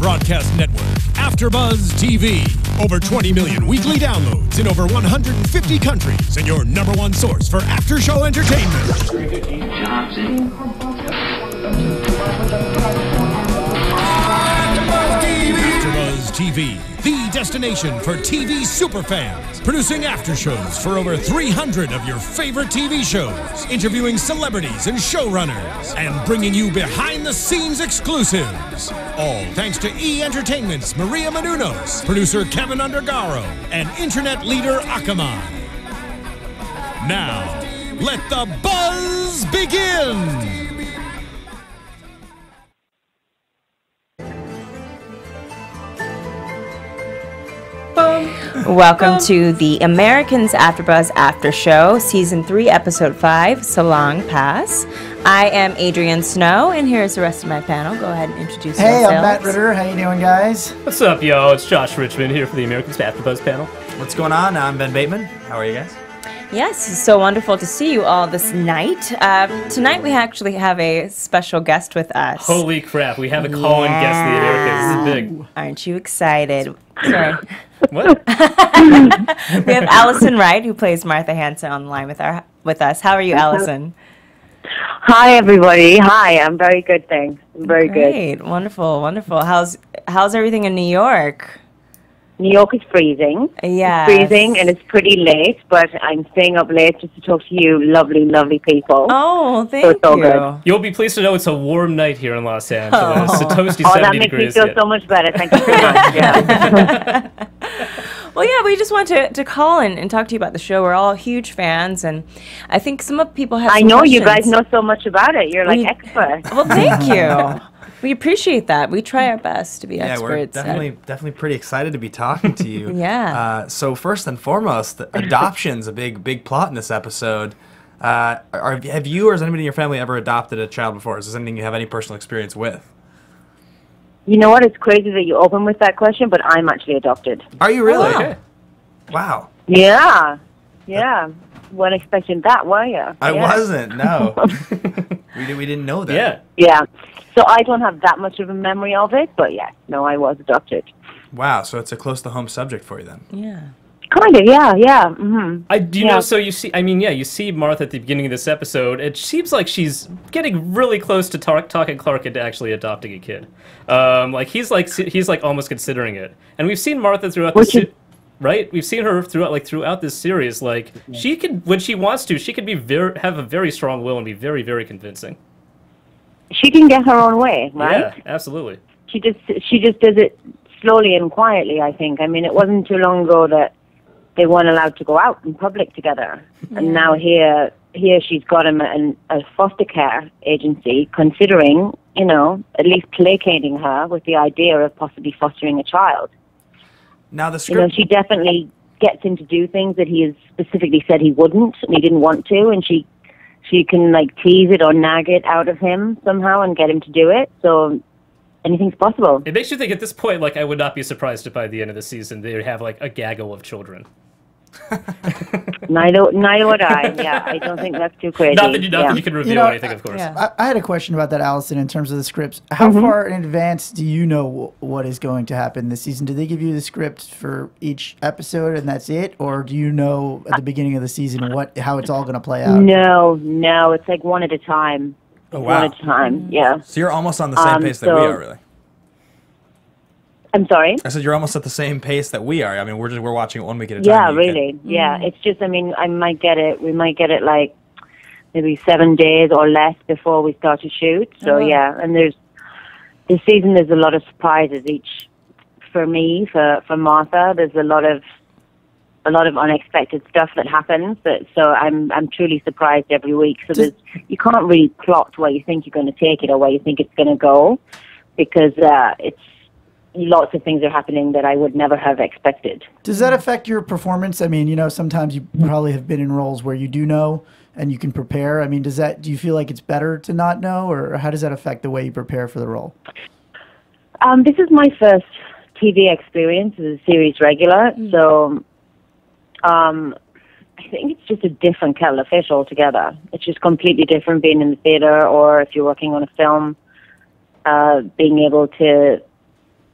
broadcast network, AFTERBUZZ TV. Over 20 million weekly downloads in over 150 countries, and your #1 source for after-show entertainment. AFTERBUZZ TV, the destination for TV superfans, producing after-shows for over 300 of your favorite TV shows, interviewing celebrities and showrunners, and bringing you behind-the-scenes exclusives. All thanks to E! Entertainment's Maria Menounos, producer Kevin Undergaro, and internet leader Akamai. Now, let the buzz begin! Welcome to The Americans AfterBuzz After Show, Season 3, Episode 5, So Long Pass. I am Adrian Snow, and here's the rest of my panel. Go ahead and introduce yourselves. Hey, I'm Matt Ritter. How you doing, guys? What's up, yo? It's Josh Richmond here for the Americans AfterBuzz panel. What's going on? I'm Ben Bateman. How are you guys? Yes, it's so wonderful to see you all this night. Tonight we actually have a special guest with us. Holy crap, we have a call-in guest of the Americans. This is big. Aren't you excited? Sorry. What? We have Alison Wright, who plays Martha Hanson, on the line with us. How are you, Alison? Hi, everybody. Hi, I'm very good, thanks. I'm very good. Great, wonderful, wonderful. How's everything in New York? New York is freezing. Yeah. It's freezing, and it's pretty late, but I'm staying up late just to talk to you lovely, lovely people. Oh, thank so it's all you. Good. You'll be pleased to know it's a warm night here in Los Angeles. It's a toasty 70 that makes degrees. me feel so much better. Thank you so much. Yeah. Well, yeah, we just want to call and talk to you about the show. We're all huge fans, and I think some of people have I some know questions. you guys know so much about it. You're like experts. Well, thank you. We appreciate that. We try our best to be experts. Yeah, we're definitely pretty excited to be talking to you. Yeah. So first and foremost, adoption's a big plot in this episode. Have you or has anybody in your family ever adopted a child before? Is this something you have any personal experience with? You know what? It's crazy that you open with that question, but I'm actually adopted. Are you really? Oh, wow. Okay. Wow. Yeah. Yeah. Wasn't expecting that, were you? I wasn't, no. we didn't know that. Yeah. Yeah. So I don't have that much of a memory of it, but yeah, no, I was adopted. Wow, so it's a close-to-home subject for you then. Yeah. Kind of, yeah. Mm-hmm. You know, so you see, you see Martha at the beginning of this episode. It seems like she's getting really close to talking Clark into actually adopting a kid. He's almost considering it. And we've seen Martha throughout right? We've seen her throughout this series. Like, she can, when she wants to, she can have a very strong will and be very, very convincing. She can get her own way, right? Yeah, absolutely. She just does it slowly and quietly, I think. I mean, it wasn't too long ago that they weren't allowed to go out in public together. Yeah. And now here she's got him a foster care agency considering, at least placating her with the idea of possibly fostering a child. Now the script... she definitely gets him to do things that he has specifically said he wouldn't, and he didn't want to, and she can tease it or nag it out of him somehow and get him to do it. So anything's possible. It makes you think at this point, I would not be surprised if by the end of the season they have a gaggle of children. Neither would I. Yeah, I don't think that's too crazy. Not that you can reveal anything, of course. Yeah. I had a question about that, Allison, in terms of the scripts. How far in advance do you know what is going to happen this season? Do they give you the script for each episode and that's it? Or do you know at the beginning of the season how it's all going to play out? No, it's like one at a time. Oh, wow. One at a time, yeah. So you're almost on the same pace that we are, really. I'm sorry? I said you're almost at the same pace that we are. I mean, we're watching it 1 week at a time. Yeah, really. Yeah, it's just, we might get it maybe 7 days or less before we start to shoot. So, yeah, and this season there's a lot of surprises for me, for Martha. There's a lot of unexpected stuff that happens. So I'm truly surprised every week. So you can't really plot where you think you're going to take it or where you think it's going to go, because it's lots of things are happening that I would never have expected. Does that affect your performance? I mean, sometimes you probably have been in roles where you do know and you can prepare. I mean, do you feel like it's better to not know, or how does that affect the way you prepare for the role? This is my first TV experience as a series regular, so I think it's just a different kettle of fish altogether. It's just completely different being in the theater, or if you're working on a film, being able to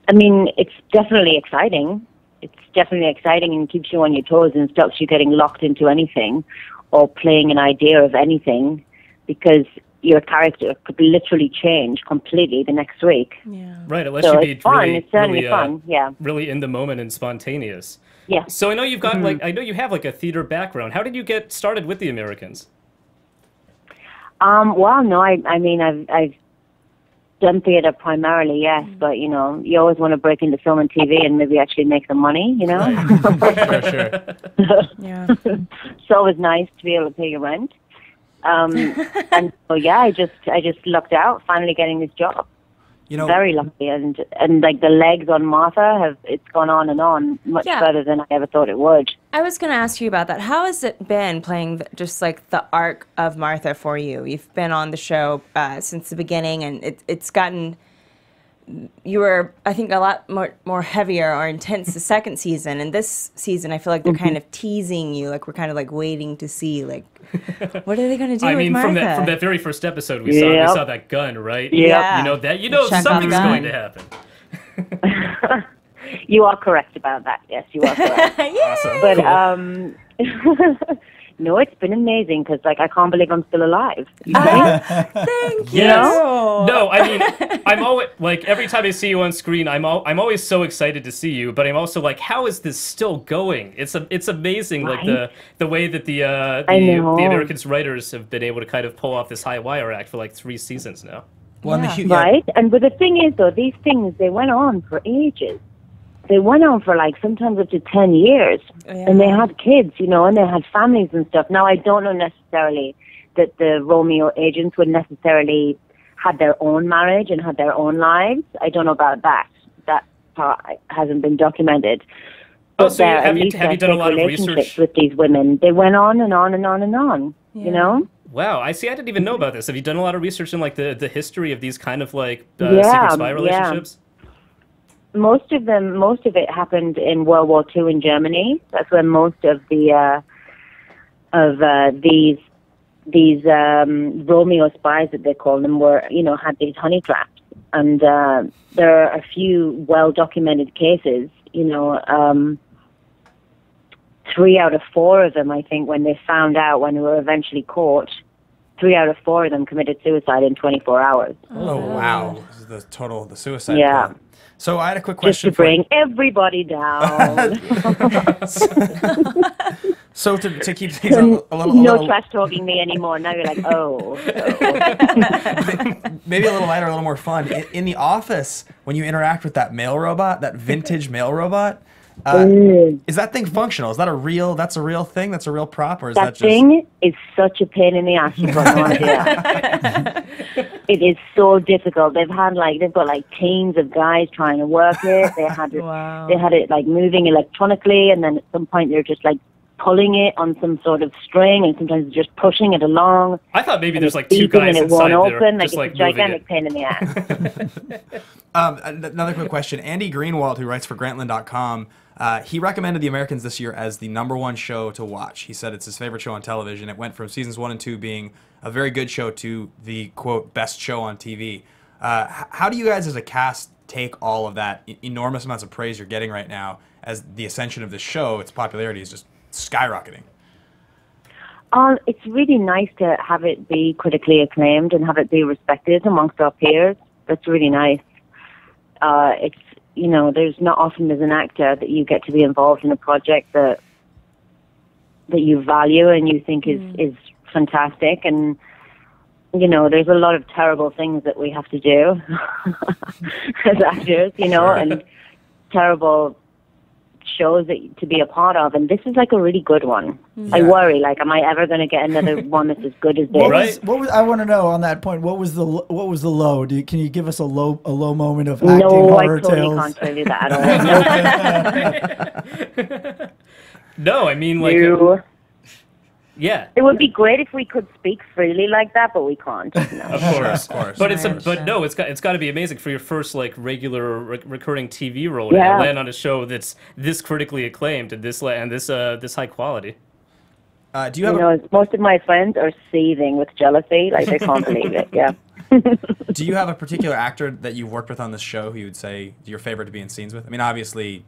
I mean, it's definitely exciting. It's definitely exciting and keeps you on your toes and stops you getting locked into anything or playing an idea of anything, because your character could literally change completely the next week. Yeah. Right, unless So you be it's fun. really, It's certainly really, fun. Yeah. really in the moment and spontaneous. Yeah. So I know you've got like, I know you have like a theater background. How did you get started with The Americans? Well, no, I mean, I've done theater primarily, yes, but you know, you always want to break into film and TV and maybe actually make some money, you know. Sure. Yeah. It's always nice to be able to pay your rent. And so yeah, I just lucked out finally getting this job. You know, Very lucky, and like the legs on Martha it's gone on and on much Yeah. better than I ever thought it would. I was going to ask you about that. How has it been playing just like the arc of Martha for you? You've been on the show since the beginning, and it's gotten. You were, I think, a lot more heavier or intense the second season, and this season I feel like they're kind of teasing you, like we're kind of like waiting to see, like, what are they going to do I with mean, Martha? from that very first episode, we saw that gun, right? Yeah. You know that. You know Check on something's gun. going to happen. You are correct about that. Yes, you are correct. Awesome. But Cool. no, it's been amazing because like I can't believe I'm still alive. Thank you. Yes. No, I mean, I'm always like every time I see you on screen, I'm always so excited to see you. But I'm also like, how is this still going? It's amazing, Right? like the way that the Americans writers have been able to kind of pull off this high wire act for like 3 seasons now. well, Yeah. Right? And but the thing is, though, these things, they went on for ages. They went on for like sometimes up to 10 years. Yeah. And they had kids, you know, and they had families and stuff. Now, I don't know necessarily that the Romeo agents would necessarily had their own marriage and had their own lives. I don't know about that. That part hasn't been documented. Oh, so there, have at you least done a lot of relationships research? with these women? They went on and on and on and on, you know? Wow, I see. I didn't even know about this. Have you done a lot of research in like the history of these kind of like Yeah, secret spy yeah. relationships? Most of it happened in World War II in Germany. That's where most of the these Romeo spies that they call them were, you know, had these honey traps. And there are a few well documented cases. You know, 3 out of 4 of them, I think, when they found out, when they were eventually caught, 3 out of 4 of them committed suicide in 24 hours. oh wow, this is the suicide. Yeah. Point. So I had a quick Just question to bring everybody down. So to keep things a No trash talking me anymore. Now you're like, oh. maybe a little lighter, a little more fun. In the office, when you interact with that mail robot, that vintage mail robot, is that thing functional? Is that that's a real thing? That's a real prop, or is that That just? thing is such a pain in the ass. You've got no idea. It is so difficult. They've got like teams of guys trying to work it. They had it, Wow. they had it like moving electronically, and then at some point they're just like pulling it on some sort of string, and sometimes just pushing it along. I thought maybe And there's it's like 2 beeping guys and it inside won't there, open. Like just it's like a gigantic moving pain in the ass. Another quick question. Andy Greenwald, who writes for Grantland.com, he recommended The Americans this year as the #1 show to watch. He said it's his favorite show on television. It went from seasons 1 and 2 being a very good show to the, quote, best show on TV. How do you guys as a cast take all of that enormous amounts of praise you're getting right now as the ascension of the show, its popularity is just skyrocketing? It's really nice to have it be critically acclaimed and have it be respected amongst our peers. That's really nice. It's, you know, there's not often as an actor that you get to be involved in a project that you value and you think is fantastic. And, you know, there's a lot of terrible things that we have to do as actors, you know, and terrible shows that to be a part of, and this is like a really good one. I worry, like, am I ever going to get another one that's as good as this? What was I want to know on that point? What was the low? Can you give us a low moment of acting No, I horror totally tales? can't tell you that at all. No, I mean like You- yeah. It would be great if we could speak freely like that, but we can't. No. Of course, Of course. But Right. but no, it's got to be amazing for your first like regular recurring TV role Yeah. to land on a show that's this critically acclaimed and this high quality. Do you have You know, most of my friends are seething with jealousy, like they can't believe it. Yeah. Do you have a particular actor that you've worked with on this show who you would say your favorite to be in scenes with? I mean, obviously,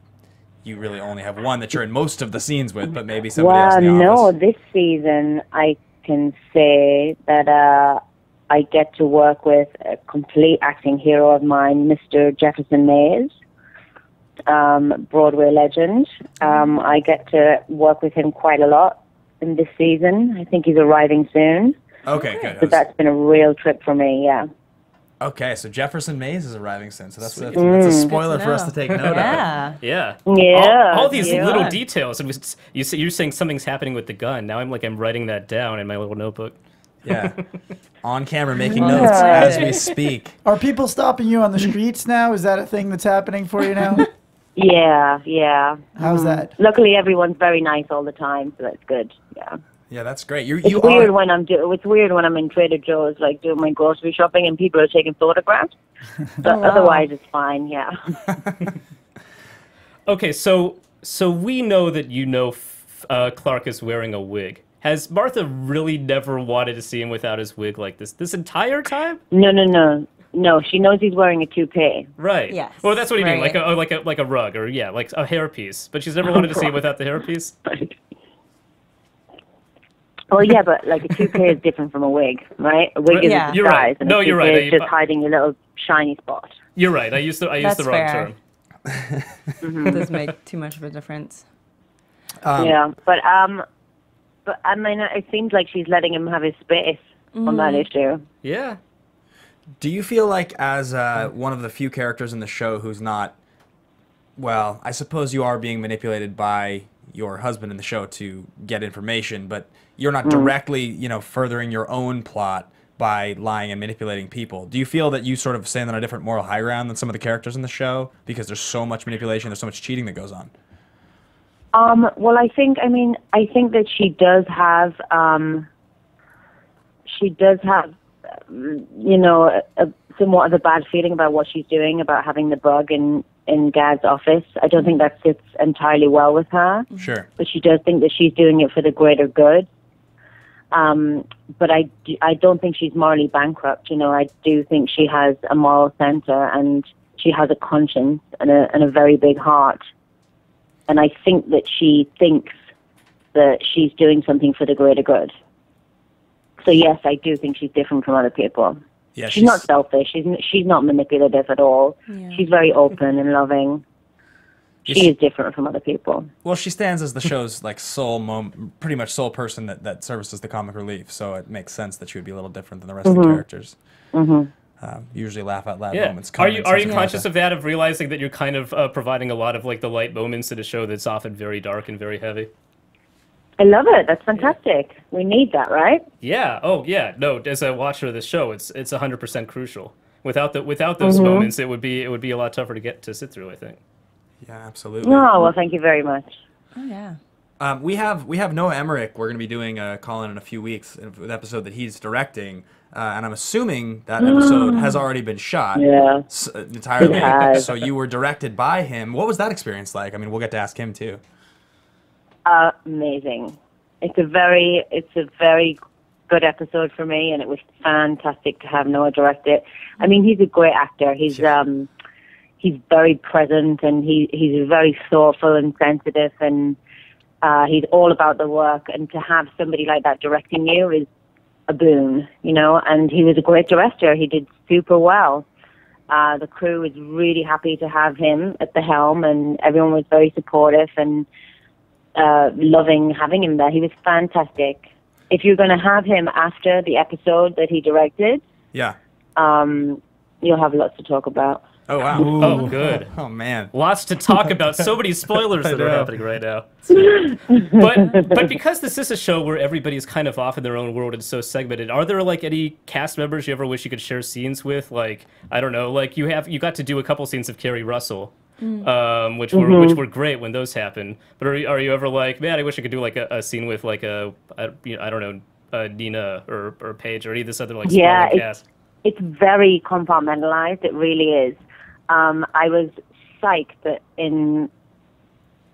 you really only have one that you're in most of the scenes with, but maybe somebody else in the office. No, this season I can say that I get to work with a complete acting hero of mine, Mr. Jefferson Mays, Broadway legend. I get to work with him quite a lot in this season. I think he's arriving soon. Okay, good. So that's been a real trip for me, yeah. Okay, so Jefferson Mays is arriving soon. So that's a spoiler for us to take note of. Yeah. Yeah. All these little details. And you're saying something's happening with the gun. Now I'm writing that down in my little notebook. Yeah. On camera, making notes as we speak. Are people stopping you on the streets now? Is that a thing that's happening for you now? Yeah. How's that? Luckily, everyone's very nice all the time, so that's good. Yeah. Yeah, that's great. It's weird when I'm in Trader Joe's, like doing my grocery shopping, and people are taking photographs. But otherwise, it's fine. Yeah. Okay, so we know that Clark is wearing a wig. Has Martha really never wanted to see him without his wig like this entire time? No. She knows he's wearing a toupee. Right. Yes. Well, that's what you mean, Right. like a rug, or like a hairpiece. But she's never wanted to see him without the hairpiece. Well, yeah, but like a toupee is different from a wig, right? A wig is a You're disguise, right. and No, a you're toupee right. is just hiding your little shiny spot. You're right. I used the That's wrong fair. term. It does make too much of a difference. Yeah, but I mean, it seems like she's letting him have his space on that issue. Yeah. Do you feel like, as one of the few characters in the show who's not, well, I suppose you are being manipulated by your husband in the show to get information, but you're not directly, furthering your own plot by lying and manipulating people. Do you feel that you sort of stand on a different moral high ground than some of the characters in the show because there's so much manipulation, there's so much cheating that goes on? Well, I think that she does have, somewhat of a bad feeling about what she's doing, about having the bug in Gad's office. I don't think that sits entirely well with her. Sure. But she does think that she's doing it for the greater good. But I don't think she's morally bankrupt. I do think she has a moral center, and she has a conscience and a very big heart. And I think that she thinks that she's doing something for the greater good. So yes, I do think she's different from other people. Yeah, she's not selfish. She's not manipulative at all. Yeah. She's very open and loving. She is different from other people. Well, she stands as the show's pretty much sole person that services the comic relief. So it makes sense that she would be a little different than the rest of the characters. Usually laugh out loud moments. Are you conscious of that, of realizing that you're kind of providing a lot of the light moments in a show that's often very dark and very heavy? I love it. That's fantastic. We need that, right? Yeah. Oh, yeah. No, as a watcher of the show, it's 100% crucial. Without those moments, it would be a lot tougher to sit through, I think. Yeah, absolutely. Oh, well, thank you very much. Oh, yeah. We have Noah Emmerich. We're going to be doing a call-in a few weeks, an episode that he's directing, and I'm assuming that episode has already been shot entirely. It has. So you were directed by him. What was that experience like? I mean, we'll get to ask him too. Amazing. It's a very good episode for me, and it was fantastic to have Noah direct it. I mean, he's a great actor. He's very present, and he's very thoughtful and sensitive, and he's all about the work. And to have somebody like that directing you is a boon, And he was a great director. He did super well. The crew was really happy to have him at the helm, and everyone was very supportive and loving having him there. He was fantastic. If you're going to have him after the episode that he directed, you'll have lots to talk about. Oh, wow. Ooh. Oh, good. Oh, man. Lots to talk about. So many spoilers that are happening right now. But because this is a show where everybody's kind of off in their own world and so segmented, are there any cast members you ever wish you could share scenes with? I don't know, you got to do a couple scenes of Carrie Russell. Which were great when those happened. But are you ever man, I wish I could do a scene with I don't know, Nina or Paige or any of this other smaller cast? It's very compartmentalized. It really is. I was psyched that in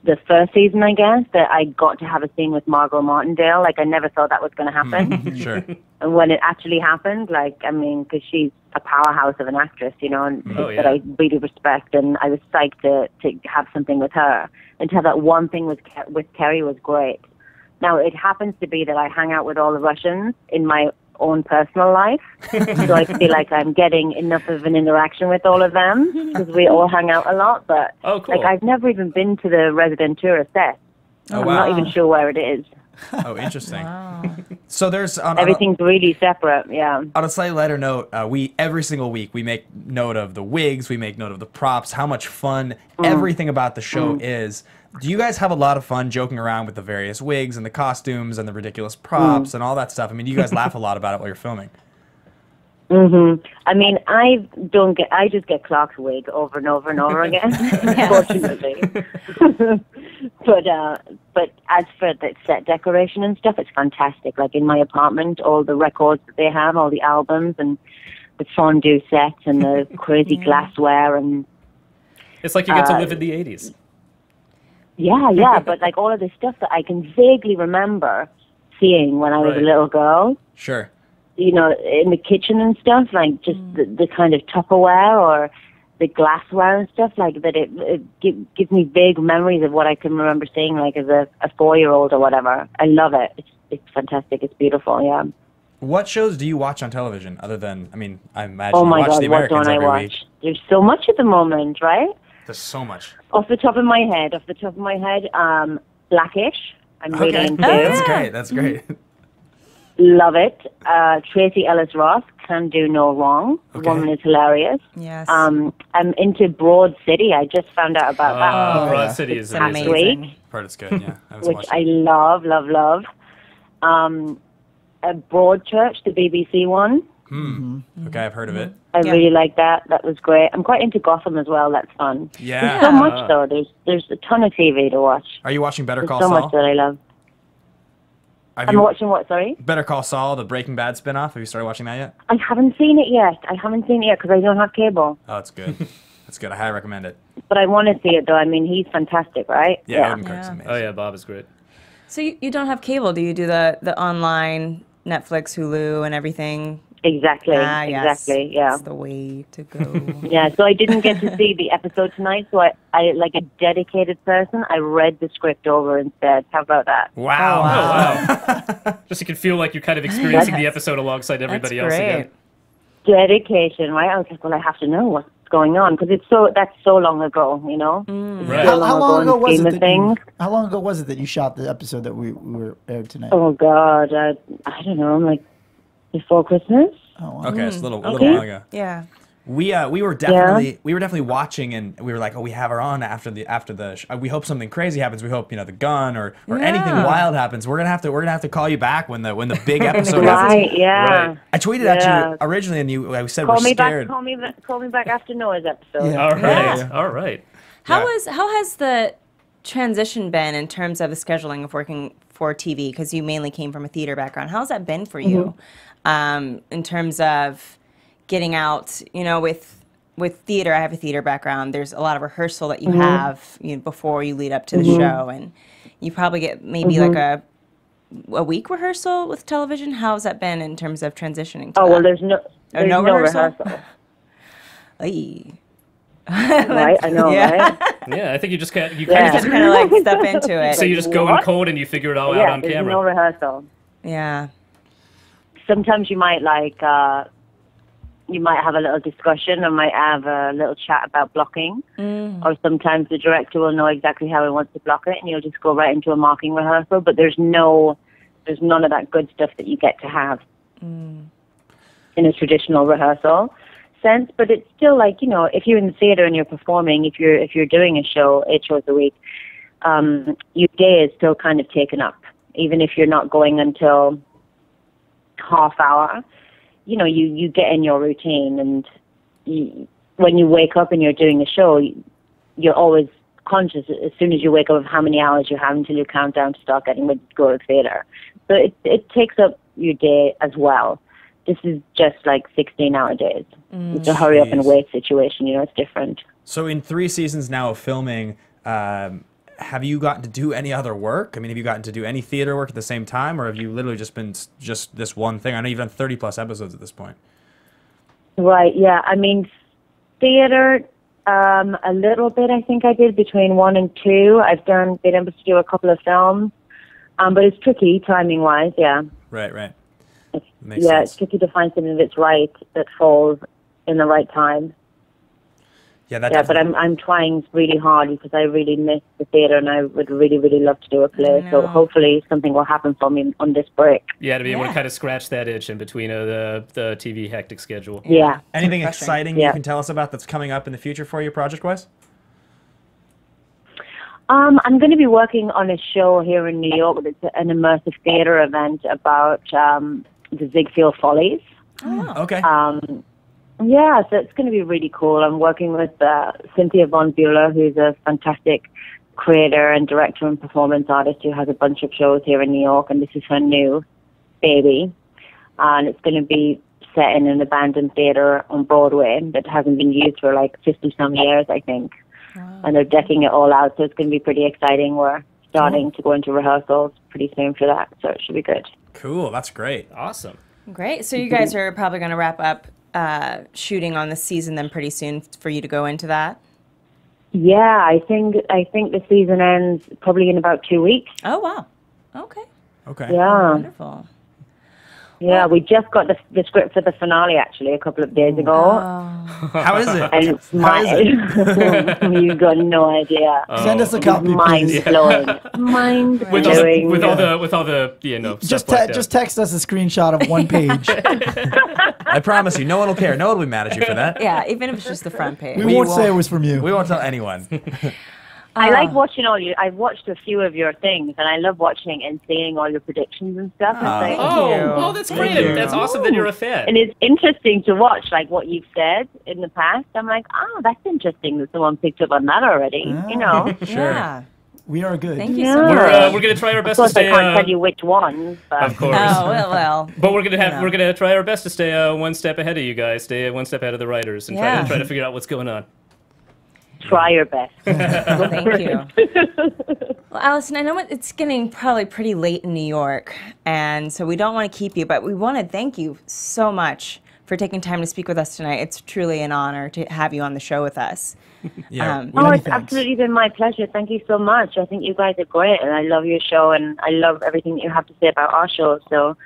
the first season, I guess, that I got to have a scene with Margot Martindale. Like, I never thought that was going to happen. Sure. And when it actually happened, like, I mean, because she's a powerhouse of an actress, you know, and that I really respect, and I was psyched to have something with her. And to have that one thing with Kerry was great. Now, it happens to be that I hang out with all the Russians in my own personal life, so I feel like I'm getting enough of an interaction with all of them because we all hang out a lot. But like, I've never even been to the Residentura set. I'm not even sure where it is. Oh, interesting. So there's everything's really separate. Yeah. On a slightly lighter note, we every single week we make note of the wigs, we make note of the props, how much fun everything about the show is. Do you guys have a lot of fun joking around with the various wigs and the costumes and the ridiculous props and all that stuff? I mean, you guys laugh a lot about it while you're filming. I mean, I just get Clark's wig over and over and over again, unfortunately. But as for the set decoration and stuff, it's fantastic. Like in my apartment, all the records that they have, all the albums and the fondue sets and the crazy glassware, and it's like you get to live in the 80s. Yeah, but like all of this stuff that I can vaguely remember seeing when I was a little girl. Sure. You know, in the kitchen and stuff, like just the kind of Tupperware or the glassware and stuff like that. It gives me vague memories of what I can remember seeing, like as a 4-year-old or whatever. I love it. It's fantastic. It's beautiful. Yeah. What shows do you watch on television other than? I mean, I imagine you watch The Americans every week. There's so much at the moment, right? There's so much. Off the top of my head, Blackish. I'm really into. That's great. Love it. Tracy Ellis Ross, Can Do No Wrong. The woman is hilarious. Yes. I'm into Broad City. I just found out about that. Broad City is amazing. Part is good, yeah. Which I love. Broadchurch, the BBC one. Okay, I've heard of it. I really like that. That was great. I'm quite into Gotham as well. That's fun. Yeah. There's so much, though. There's a ton of TV to watch. Are you watching Better Call Saul? Saul? So much that I love. I'm watching what, sorry? Better Call Saul, the Breaking Bad spinoff. Have you started watching that yet? I haven't seen it yet. Because I don't have cable. Oh, it's good. It's good. I highly recommend it. But I want to see it, though. I mean, he's fantastic, right? Yeah. Odenkirk's amazing. Oh, yeah, Bob is great. So you don't have cable, do you? Do the online Netflix, Hulu, and everything? Exactly. Yes. Exactly. Yeah. That's the way to go. Yeah. So I didn't get to see the episode tonight. So I like a dedicated person, I read the script over instead. How about that? Wow. Wow. Just so you can feel like you're kind of experiencing the episode alongside everybody else again. Dedication, right? I was like, well, I have to know what's going on because that's so long ago, you know. Right. How long ago was it? How long ago was it that you shot the episode that we were aired tonight? Oh God, I don't know. Like before Christmas. Oh, wow. Okay, it's a little while ago. Yeah. We were definitely watching, and we were like, oh, we have her on after the we hope something crazy happens. We hope the gun or anything wild happens. We're gonna have to call you back when the big episode happens. Right. Yeah. Right. I tweeted at you originally, and I said we're scared. Call me back after Noah's episode. Yeah. All right. Yeah. All right. How has the transition been in terms of the scheduling of working for TV? Because you mainly came from a theater background. How's that been for you? In terms of getting out, with theater, I have a theater background. There's a lot of rehearsal that you have before you lead up to the show, and you probably get maybe like a week rehearsal with television. How's that been in terms of transitioning to well, there's no rehearsal. Right, I know, right? Yeah, I think you just kind of kind of like step into it. So you just go in cold and you figure it all out on camera. There's no rehearsal. Yeah. Sometimes you might you might have a little discussion or might have a little chat about blocking. Or sometimes the director will know exactly how he wants to block it and you'll just go right into a marking rehearsal, but there's none of that good stuff that you get to have in a traditional rehearsal sense. But it's still like, if you're in the theater and you're performing, if you're doing a show 8 shows a week, your day is still kind of taken up, even if you're not going until half hour. You get in your routine, and when you wake up and you're doing a show, you're always conscious as soon as you wake up of how many hours you have until you count down to start getting ready to go to the theater. So it takes up your day as well. This is just like 16-hour days. It's a hurry up and wait situation. It's different. So in 3 seasons now of filming, have you gotten to do any other work? I mean, have you gotten to do any theater work at the same time, or have you literally just been just this one thing? I know you've done 30+ episodes at this point. Right, yeah. I mean, theater, a little bit I think I did between 1 and 2. I've been able to do a couple of films, but it's tricky timing-wise, yeah. Right. Yeah, sense. It's tricky to find something that's right, that falls in the right time. Yeah, but I'm trying really hard because I really miss the theater and I would really, really love to do a play. So hopefully something will happen for me on this break. Yeah, to be able to kind of scratch that itch in between the TV hectic schedule. Yeah. Anything exciting you can tell us about that's coming up in the future for you project-wise? I'm going to be working on a show here in New York. It's an immersive theater event about the Ziegfeld Follies. Oh. Okay. Yeah, so it's going to be really cool. I'm working with Cynthia Von Bueller, who's a fantastic creator and director and performance artist who has a bunch of shows here in New York, and this is her new baby. And it's going to be set in an abandoned theater on Broadway that hasn't been used for like 50-some years, I think. Wow. And they're decking it all out, so it's going to be pretty exciting. We're starting to go into rehearsals pretty soon for that, so it should be good. Cool, that's great. Awesome. Great. So you guys are probably going to wrap up shooting on the season then pretty soon for you to go into that? Yeah, I think the season ends probably in about 2 weeks. Oh, wow. Okay. Yeah. Oh, wonderful. Yeah, we just got the script for the finale actually a couple of days ago. Oh. How is it? And you've got no idea. Send us a copy, Mind please. blowing. Mind blowing. With all the Just stuff like that. just text us a screenshot of one page. I promise you, no one will care. No one will be mad at you for that. Yeah, even if it's just the front page. We won't say it was from you. We won't tell anyone. I like watching I've watched a few of your things, and I love watching and seeing all your predictions and stuff. Oh, that's great. That's awesome that you're a fan. And it's interesting to watch, like, what you've said in the past. I'm like, oh, that's interesting that someone picked up on that already, you know? Sure. Yeah. We are good. Thank you so much. We're gonna try our best Of course, to stay. I can't tell you which ones, but... Of course. Oh, well. But we're gonna try our best to stay one step ahead of you guys, stay one step ahead of the writers, and try to figure out what's going on. Try your best. Thank you. Well, Alison, I know it's getting probably pretty late in New York, and so we don't want to keep you, but we want to thank you so much for taking time to speak with us tonight. It's truly an honor to have you on the show with us. Yeah. It's absolutely been my pleasure. Thank you so much. I think you guys are great, and I love your show, and I love everything that you have to say about our show. So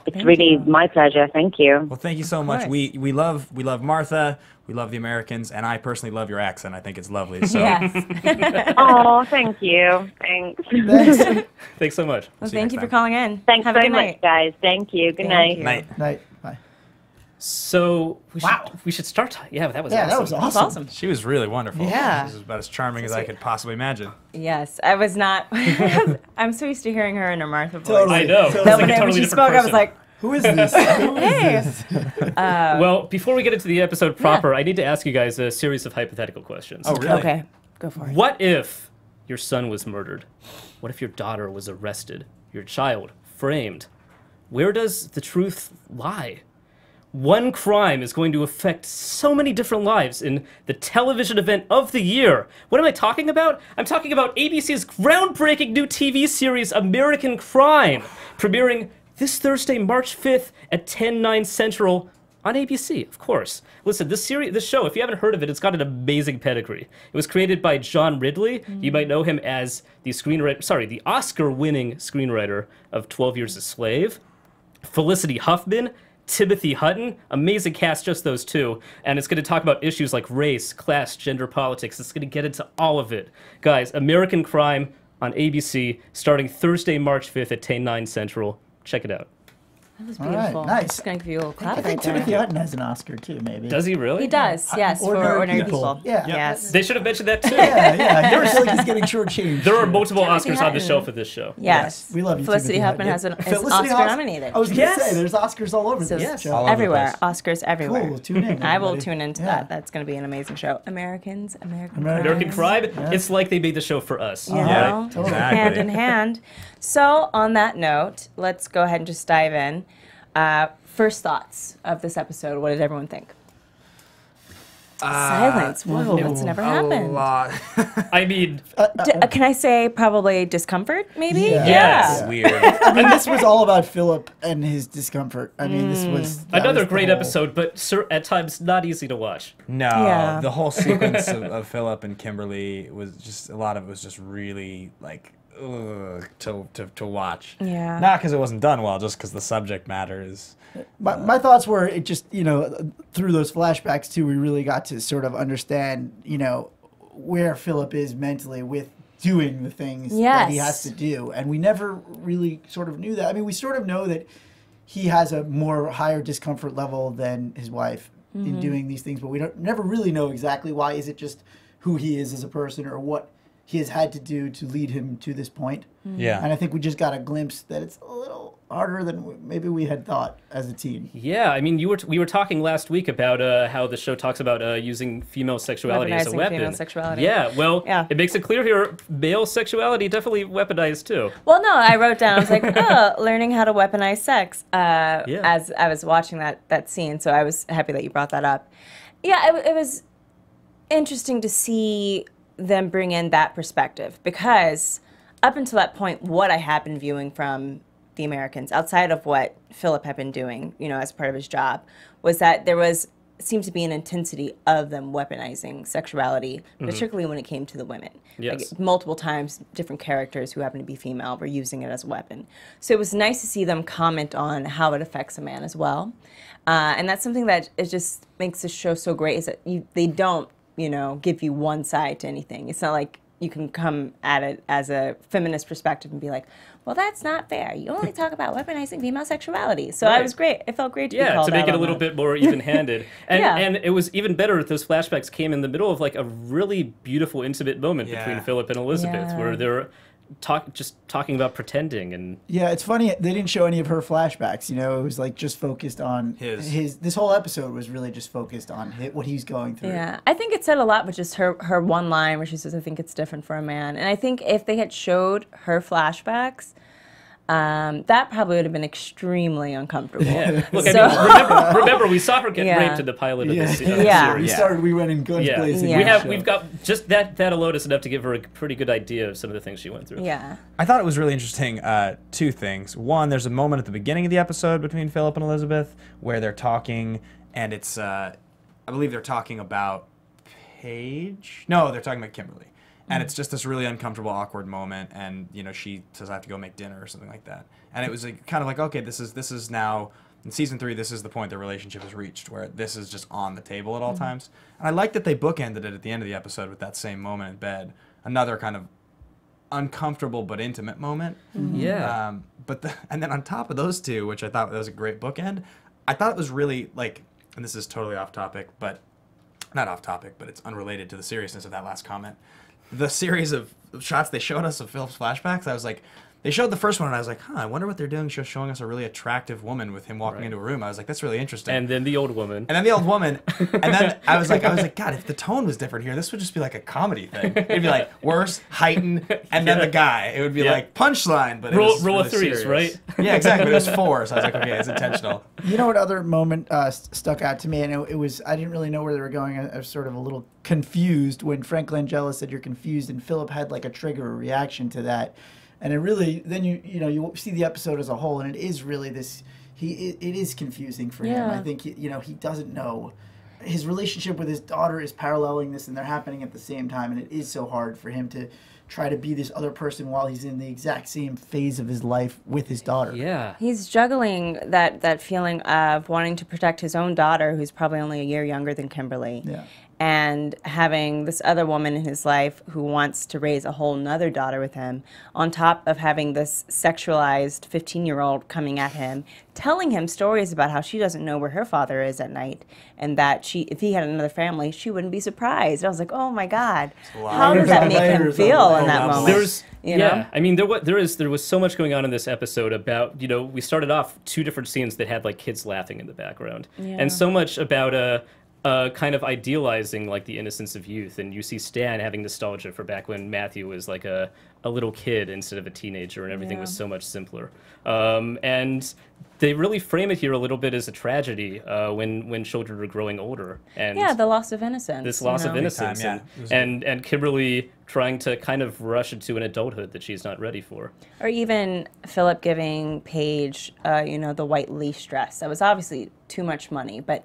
it's really my pleasure. Thank you. Well, thank you so much. We love Martha. We love The Americans, and I personally love your accent. I think it's lovely. So. Yes. Oh, thank you. Thanks. Thanks so much. Well, thank you for calling in. Thanks Have a very good night. much, guys. Thank you. Good night. Night. Night. Bye. So we should start. Yeah, that was awesome. That was awesome. Awesome. She was really wonderful. Yeah. She was about as charming as I could possibly imagine. Yes, I was not. I'm so used to hearing her in her Martha voice. Totally. I know. So That It's like a when totally she different spoke, I was person. like, Who is this? Who is Hey. this? Well, before we get into the episode proper, I need to ask you guys a series of hypothetical questions. Oh, really? okay, go for it. What if your son was murdered? What if your daughter was arrested? Your child framed? Where does the truth lie? One crime is going to affect so many different lives in the television event of the year. What am I talking about? I'm talking about ABC's groundbreaking new TV series, American Crime, premiering this Thursday, March 5th at 10/9 Central on ABC, of course. Listen, this show, if you haven't heard of it, it's got an amazing pedigree. It was created by John Ridley. You might know him as the Oscar-winning screenwriter of 12 Years a Slave. Felicity Huffman, Timothy Hutton, amazing cast, just those two. And it's going to talk about issues like race, class, gender politics. It's going to get into all of it. Guys, American Crime on ABC, starting Thursday, March 5th at 10/9 Central. Check it out. That was All right, beautiful. nice. Just going to give you a little clap I think right there. Timothy Hutton has an Oscar too, maybe. Does he really? He does, yes, for ordinary people. Yeah. Yes. They should have mentioned that too. Yeah. I feel like he's getting shortchanged. There are multiple Timothy Oscars on the Hutton. shelf of this show. Yes. We love you, Felicity Timothy Huffman Hutton. is Felicity Oscar nominated. I was going to say, there's Oscars all over So this show. All over the everywhere. place. Oscars everywhere. Cool, tune in, I will everybody. tune into Yeah. that. That's going to be an amazing show. American American Crime, it's like they made the show for us. You Yeah, know, exactly. hand in hand. So on that note, let's go ahead and just dive in. First thoughts of this episode. What did everyone think? Silence. Whoa, that's never A happened. lot. I mean, Can I say probably discomfort, maybe? Yeah. yes. Weird. I mean, this was all about Philip and his discomfort. I mean, this was that Another was the great whole- episode, but at times not easy to watch. No, Yeah. the whole sequence of Philip and Kimberly was just, a lot of it was just really like, ugh, to watch. Yeah. Not because it wasn't done well, just because the subject matter is. My thoughts were, it just, through those flashbacks too, we really got to sort of understand, where Philip is mentally with doing the things that he has to do. And we never really sort of knew that. I mean, we sort of know that he has a more higher discomfort level than his wife in doing these things, but we never really know exactly why. Is it just who he is as a person, or what he has had to do to lead him to this point? Yeah. And I think we just got a glimpse that it's a little harder than maybe we had thought as a teen. Yeah, I mean, we were talking last week about how the show talks about using female sexuality as a Weaponizing weapon. female sexuality. Yeah, well, Yeah. it makes it clear here, male sexuality definitely weaponized too. Well, no, I wrote down, I was like, learning how to weaponize sex as I was watching that scene, so I was happy that you brought that up. Yeah, it was interesting to see them bring in that perspective, because up until that point, what I had been viewing from The Americans, outside of what Philip had been doing, as part of his job, was that there seemed to be an intensity of them weaponizing sexuality, particularly when it came to the women. Yes. Like, multiple times, different characters who happen to be female were using it as a weapon. So it was nice to see them comment on how it affects a man as well. And that's something that it just makes the show so great, is that they don't, give you one side to anything. It's not like you can come at it as a feminist perspective and be like, well, that's not fair. You only talk about weaponizing female sexuality. So Right. I was great. It felt great to be Yeah, called to make out it a on little that. bit more even-handed. And Yeah. and it was even better that those flashbacks came in the middle of like a really beautiful, intimate moment Yeah. between Philip and Elizabeth, Yeah. where they're just talking about pretending and Yeah, it's funny, they didn't show any of her flashbacks, it was like just focused on His. this whole episode was really just focused on what he's going through. Yeah, I think it said a lot with just her one line where she says, I think it's different for a man. And I think if they had showed her flashbacks, that probably would have been extremely uncomfortable. yeah. Look, So- I mean, remember we saw her get Yeah. raped in the pilot of Yeah. this Yeah. series. We went in guns Yeah. blazing. Yeah. with the We've show. got just that alone is enough to give her a pretty good idea of some of the things she went through. Yeah. I thought it was really interesting, two things. One, there's a moment at the beginning of the episode between Philip and Elizabeth where they're talking, and it's, I believe they're talking about Paige? No, they're talking about Kimberly. And it's just this really uncomfortable, awkward moment, and, she says, I have to go make dinner or something like that. And it was kind of like, okay, this is now, in season 3, this is the point the relationship has reached, where this is just on the table at all times. And I like that they bookended it at the end of the episode with that same moment in bed. Another kind of uncomfortable but intimate moment. Yeah. And then on top of those two, which I thought was a great bookend, I thought it was really like, and this is totally off topic, but not off topic, but it's unrelated to the seriousness of that last comment. The series of shots they showed us of Philip's flashbacks, I was like, they showed the first one, and I was like, I wonder what they're doing, just showing us a really attractive woman with him walking into a room. I was like, that's really interesting. And then the old woman. And then the old woman, and then I was like, God, if the tone was different here, this would just be like a comedy thing. It'd be like worse, heightened, and then the guy. It would be like punchline, but it was Rule really of threes, serious. right? Yeah, exactly. But it was 4, so I was like, okay, it's intentional. You know what other moment stuck out to me, and it was, I didn't really know where they were going. I was sort of a little confused when Frank Langella said you're confused, and Philip had like a trigger or reaction to that. And it really, then you see the episode as a whole, and it is really this, it is confusing for him. Yeah. I think, he doesn't know. His relationship with his daughter is paralleling this, and they're happening at the same time, and it is so hard for him to try to be this other person while he's in the exact same phase of his life with his daughter. Yeah. He's juggling that feeling of wanting to protect his own daughter, who's probably only a year younger than Kimberly. Yeah. And having this other woman in his life who wants to raise a whole nother daughter with him, on top of having this sexualized 15-year-old coming at him, telling him stories about how she doesn't know where her father is at night, and that if he had another family, she wouldn't be surprised. I was like, oh my God, how does that make him Layers of feel in layers. that moment? There's You know? I mean, there was so much going on in this episode about, we started off 2 different scenes that had like kids laughing in the background, and so much about kind of idealizing like the innocence of youth, and you see Stan having nostalgia for back when Matthew was like a little kid instead of a teenager, and everything was so much simpler. And they really frame it here a little bit as a tragedy when children are growing older. And yeah, the loss of innocence. this loss of innocence. Time, and Kimberly trying to kind of rush into an adulthood that she's not ready for. Or even Philip giving Paige, the white leash dress. That was obviously too much money, but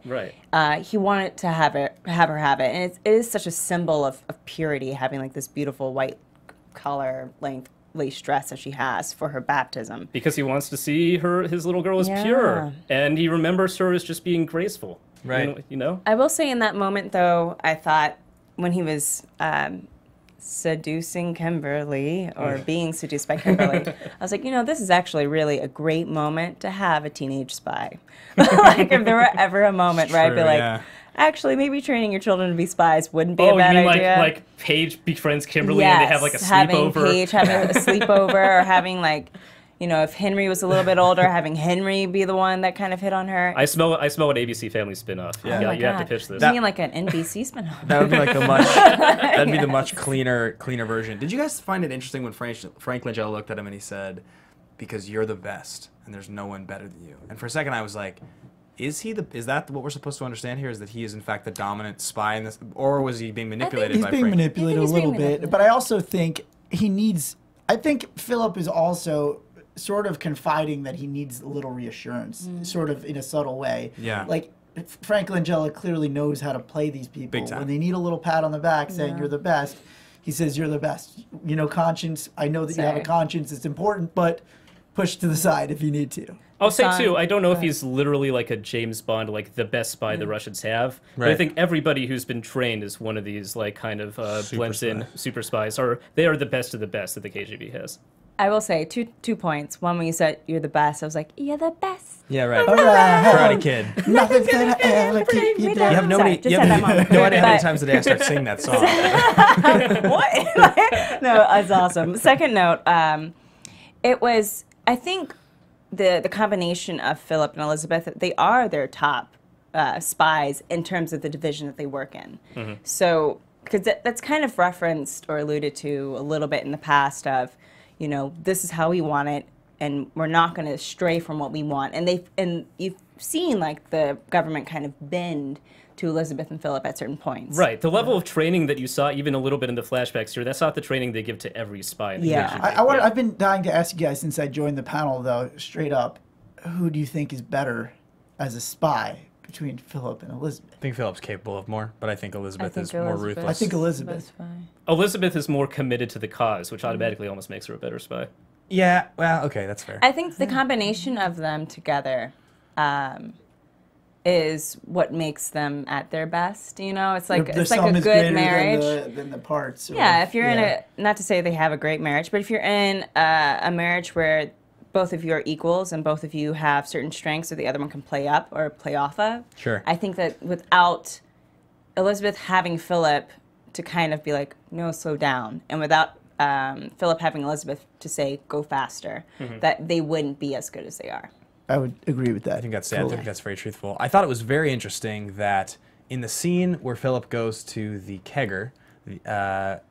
he wanted to have her have it. And it is such a symbol of purity, having like this beautiful white collar length lace dress that she has for her baptism. Because he wants to see his little girl as pure, and he remembers her as just being graceful. Right. You know? I will say in that moment, though, I thought when he was seducing Kimberly, or being seduced by Kimberly, I was like, this is actually really a great moment to have a teenage spy. Like, if there were ever a moment where I'd be like, actually, maybe training your children to be spies wouldn't be a bad idea. Like Paige befriends Kimberly and they have like a sleepover? Having Paige having a sleepover, or having like, if Henry was a little bit older, having Henry be the one that kind of hit on her. I smell an ABC Family spinoff. Yeah. You have to pitch this. You mean like an NBC spinoff? That would be like that'd be the much cleaner version. Did you guys find it interesting when Frank Langella looked at him and he said, "Because you're the best, and there's no one better than you." And for a second, I was like, Is that what we're supposed to understand here? Is that he is in fact the dominant spy in this, or was he being manipulated by Frank? He's being manipulated a little bit, but I also think I think Philip is also sort of confiding that he needs a little reassurance, sort of in a subtle way. Yeah. Like, Frank Langella clearly knows how to play these people. Big time. When they need a little pat on the back saying you're the best, he says you're the best. Conscience, I know that you have a conscience, it's important, but push to the side if you need to. I'll say, too, I don't know if he's literally like a James Bond, like the best spy the Russians have. But I think everybody who's been trained is one of these, like, kind of blends-in super spies, or they are the best of the best that the KGB has. I will say, two points. One, when you said you're the best, I was like, you're the best. Yeah, right. Right. Karate Kid. Nothing's gonna ever keep you down. You have no idea how many times a day I start singing that song. What? No, it's awesome. Second note, it was, I think, the combination of Philip and Elizabeth, they are their top spies in terms of the division that they work in. So, because that's kind of referenced or alluded to a little bit in the past of, this is how we want it, and we're not going to stray from what we want. And you've seen like the government kind of bend to Elizabeth and Philip at certain points. Right. The level of training that you saw even a little bit in the flashbacks here, that's not the training they give to every spy. I've been dying to ask you guys since I joined the panel, though, straight up, who do you think is better as a spy between Philip and Elizabeth? I think Philip's capable of more, but I think Elizabeth is more ruthless. I think Elizabeth. Elizabeth is more committed to the cause, which automatically almost makes her a better spy. Yeah, well, okay, that's fair. I think the combination of them together is what makes them at their best. It's like The it's like sum a is good greater marriage. than the parts. Yeah, if you're in not to say they have a great marriage, but if you're in a marriage where both of you are equals and both of you have certain strengths that the other one can play up or play off of. Sure. I think that without Elizabeth having Philip to kind of be like, no, slow down, and without Philip having Elizabeth to say, go faster, that they wouldn't be as good as they are. I would agree with that. I think that's very truthful. I thought it was very interesting that in the scene where Philip goes to the kegger,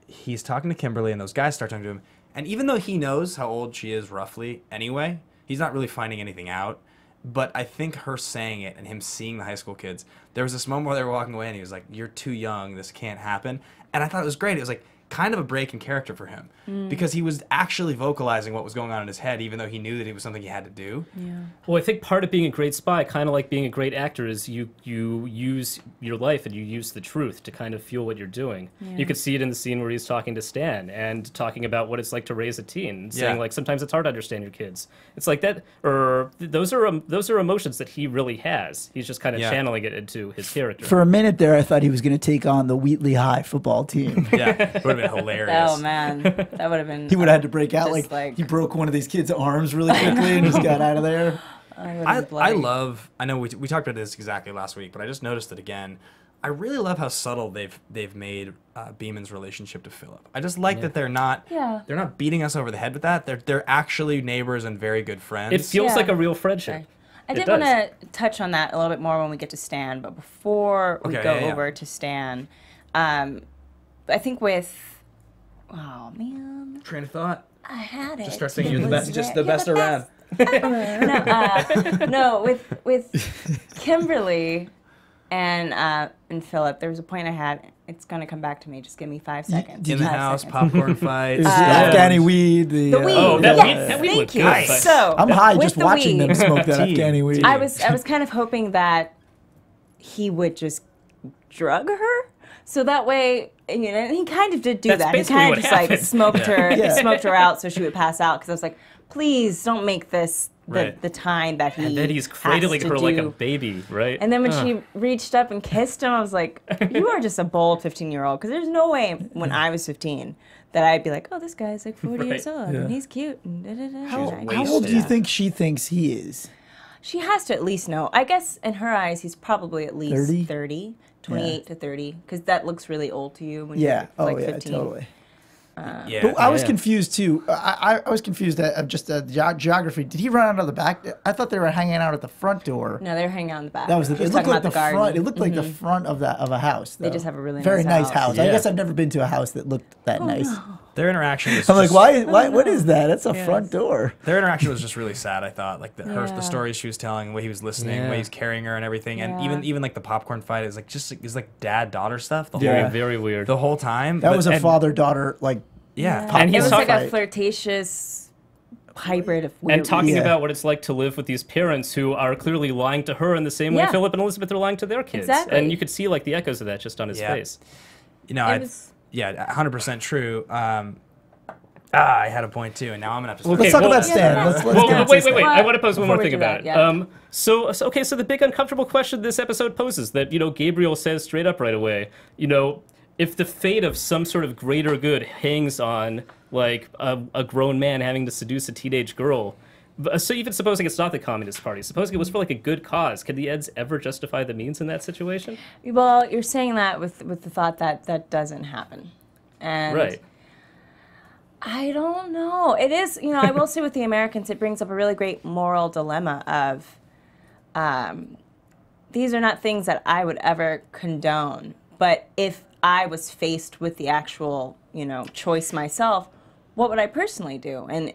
he's talking to Kimberly, and those guys start talking to him. And even though he knows how old she is roughly anyway, he's not really finding anything out. But I think her saying it and him seeing the high school kids, there was this moment where they were walking away and he was like, you're too young, this can't happen. And I thought it was great. It was like kind of a break in character for him because he was actually vocalizing what was going on in his head, even though he knew that it was something he had to do. Yeah. Well, I think part of being a great spy, kind of like being a great actor, is you use your life and you use the truth to kind of feel what you're doing. Yeah. You could see it in the scene where he's talking to Stan and talking about what it's like to raise a teen, saying like sometimes it's hard to understand your kids. It's like that, or those are emotions that he really has. He's just kind of channeling it into his character. For a minute there, I thought he was going to take on the Wheatley High football team. Yeah, it would have been hilarious. Oh man, that would have been. He would have had to break out like he broke one of these kids' arms really quickly and just got out of there. I know we talked about this exactly last week, but I just noticed it again. I really love how subtle they've made Beeman's relationship to Philip. I just like that they're not beating us over the head with that. They're actually neighbors and very good friends. It feels like a real friendship. Right. I did want to touch on that a little bit more when we get to Stan, but before we go over to Stan, I think train of thought. I had it. Just start thinking you're the best, just the best around. No, with Kimberly and Philip, there was a point I had. It's gonna come back to me. Just give me 5 seconds. In the house, popcorn fight. Afghani weed. The weed. Oh, that weed Thank looked you. good. So I'm high with just the watching weed, them smoke that Afghani weed. I was kind of hoping that he would just drug her, so that way, you know, and he kind of did do That's that. He basically kind what of just like happened. smoked her, Yeah. smoked her out so she would pass out. Because I was like, please don't make this Right. the time that he And then he's has cradling to her like a do. baby, right? And then when she reached up and kissed him, I was like, you are just a bold 15-year-old. Because there's no way when I was 15 that I'd be like, oh, this guy's like 40 years Right. old and he's cute. And da-da-da. How old do you think she thinks he is? She has to at least know. I guess in her eyes, he's probably at least 30? 30, 28 to 30. Because that looks really old to you when Yeah. you're like Oh, yeah, 15. totally. Yeah. But I was Yeah. confused too. I was confused at just geography. Did he run out of the back? I thought they were hanging out at the front door. No, they're hanging out in the back. That was She's it. Looked talking like about the garden. front. It looked like the front of a house. They though. just have a really very nice nice house. house. I Yeah. guess I've never been to a house that looked that nice. Their interaction was I'm like, just- why? What is that? That's a Yes. front door. Their interaction was just really sad. I thought, like the Yeah. stories she was telling, the way he was listening, the Yeah. way he's carrying her, and everything, and Yeah. even like the popcorn fight is like just is like dad daughter stuff. The Very, whole very weird. the whole time. That But- was a and- father daughter like. Yeah, And It he's was like talking- a flirtatious hybrid of weird. And talking Yeah. about what it's like to live with these parents who are clearly lying to her in the same way Yeah. Philip and Elizabeth are lying to their kids. Exactly. And you could see like the echoes of that just on his Yeah. face. you know, It I, was- yeah, 100% true. I had a point too, and now I'm gonna have to. Start. Let's Okay, talk well- about Stan. Yeah, Let's Well, get into wait. Stan. I want to pose one more Before we thing do about that, it. yeah. So the big uncomfortable question this episode poses that, you know, Gabriel says straight up right away, you know, if the fate of some sort of greater good hangs on, like, a grown man having to seduce a teenage girl, so even supposing it's not the Communist Party, supposing it was for, like, a good cause, can the ends ever justify the means in that situation? Well, you're saying that with the thought that that doesn't happen. And Right. I don't know. It is, you know, I will say with the Americans, it brings up a really great moral dilemma of these are not things that I would ever condone. But if I was faced with the actual, you know, choice myself, what would I personally do? And it's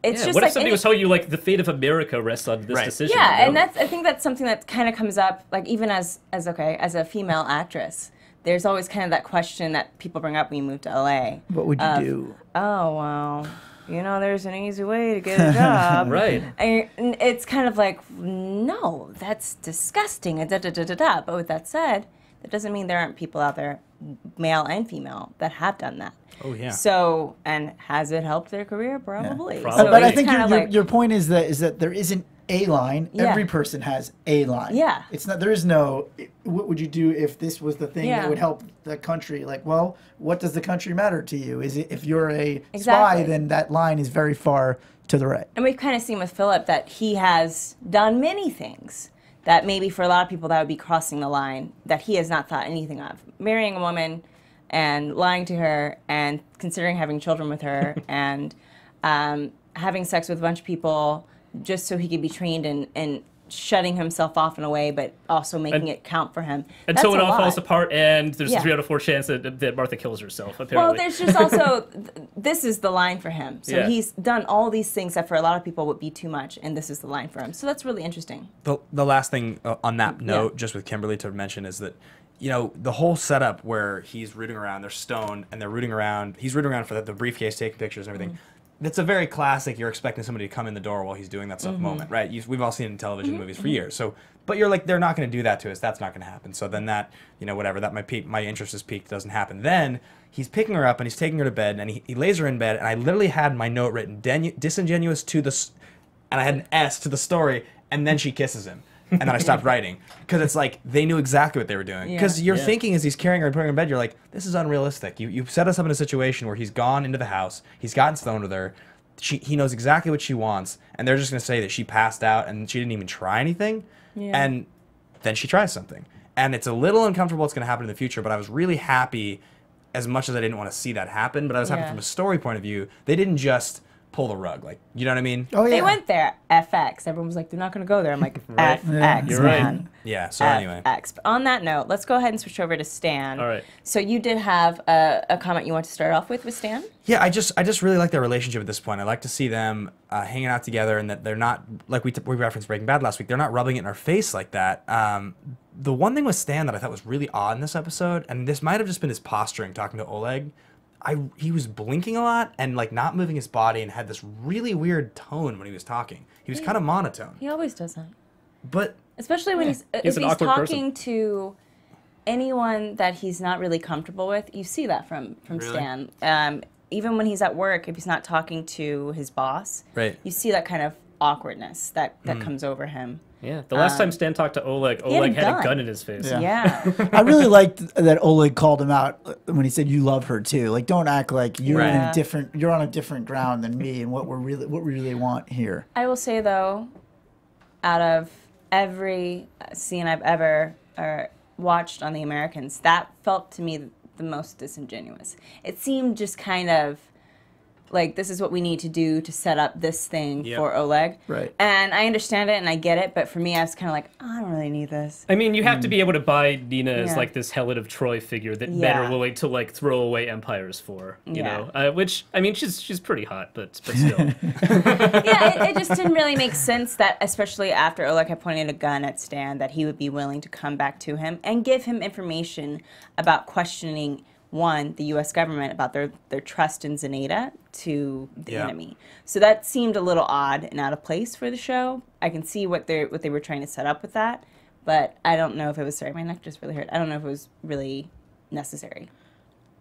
Yeah, just what like if somebody was telling you, like, the fate of America rests on this Right. decision? yeah, you and know? I think that's something that kind of comes up, like even as a female actress, there's always kind of that question that people bring up when you move to LA. What would you do? Oh, well, you know, there's an easy way to get a job. Right. And it's kind of like, no, that's disgusting. And da da da da da. But with that said, that doesn't mean there aren't people out there, male and female, that have done that. Oh yeah. So, and has it helped their career? Probably. Probably. So But I it's think kinda like- your point is that there isn't a line. Yeah. Every person has a line. Yeah. It's not. There is no. What would you do if this was the thing that Yeah. would help the country? Like, well, what does the country matter to you? Is it if you're a spy, Exactly. then that line is very far to the right. And we've kind of seen with Philip that he has done many things that maybe for a lot of people that would be crossing the line that he has not thought anything of. Marrying a woman and lying to her and considering having children with her and having sex with a bunch of people just so he could be trained in shutting himself off in a way, but also making it count for him. Until That's it a all falls lot. apart and there's Yeah. a 3 out of 4 chance that Martha kills herself, apparently. Well, there's just also, this is the line for him. So Yeah. he's done all these things that for a lot of people would be too much, and this is the line for him. So that's really interesting. The last thing on that note, Yeah. just with Kimberly to mention, is that, you know, the whole setup where he's rooting around, they're stoned, and they're rooting around, he's rooting around for the briefcase, taking pictures and everything. That's a very classic, you're expecting somebody to come in the door while he's doing that stuff moment, right? We've all seen it in television movies for years. So, but you're like, they're not going to do that to us. That's not going to happen. So then that, you know, whatever, that my interest is piqued, doesn't happen. Then he's picking her up and he's taking her to bed, and he lays her in bed, and I literally had my note written, disingenuous to the, and I had an S to the story, and then she kisses him. And then I stopped writing because it's like they knew exactly what they were doing. Because Yeah. you're thinking as he's carrying her and putting her in bed, you're like, this is unrealistic. You set us up in a situation where he's gone into the house, he's gotten stoned with her, he knows exactly what she wants, and they're just going to say that she passed out and she didn't even try anything. Yeah. And then she tries something. And it's a little uncomfortable what's going to happen in the future, but I was really happy, as much as I didn't want to see that happen, but I was happy Yeah. from a story point of view. They didn't just pull the rug. Like, you know what I mean? Oh yeah. They went there. FX. Everyone was like, they're not going to go there. I'm like, Right. FX, You're right. man. Yeah. So anyway. FX. But on that note, let's go ahead and switch over to Stan. All right. So you did have a comment you want to start off with Stan? Yeah, I just really like their relationship at this point. I like to see them hanging out together, and that they're not, like we referenced Breaking Bad last week, they're not rubbing it in our face like that. The one thing with Stan that I thought was really odd in this episode, and this might have just been his posturing talking to Oleg, he was blinking a lot and like not moving his body, and had this really weird tone when he was talking. He was kind of monotone. He always does that. But especially when He's if an he's awkward talking to anyone that he's not really comfortable with, you see that from Really? Stan. Even when he's at work, if he's not talking to his boss, Right. you see that kind of awkwardness that comes over him. Yeah, the last time Stan talked to Oleg, he had Oleg a had a gun. gun in his face. Yeah. Yeah. I really liked that Oleg called him out when he said, "You love her too." Like, don't act like you're in Right. a different. You're on a different ground than me, and what we really want here. I will say though, out of every scene I've ever watched on The Americans, that felt to me the most disingenuous. It seemed just kind of like, this is what we need to do to set up this thing Yep. for Oleg. Right. And I understand it and I get it, but for me, I was kind of like, oh, I don't really need this. I mean, you have to be able to buy Nina as Yeah. like this Helen of Troy figure that men Yeah. are willing to like throw away empires for. You Yeah. know, which I mean, she's pretty hot, but still. Yeah, it just didn't really make sense that, especially after Oleg had pointed a gun at Stan, that he would be willing to come back to him and give him information about questioning, one, the U.S. government about their trust in Zenaida to the Yeah. enemy. So that seemed a little odd and out of place for the show. I can see what they were trying to set up with that, but I don't know if it was, sorry, my neck just really hurt. I don't know if it was really necessary.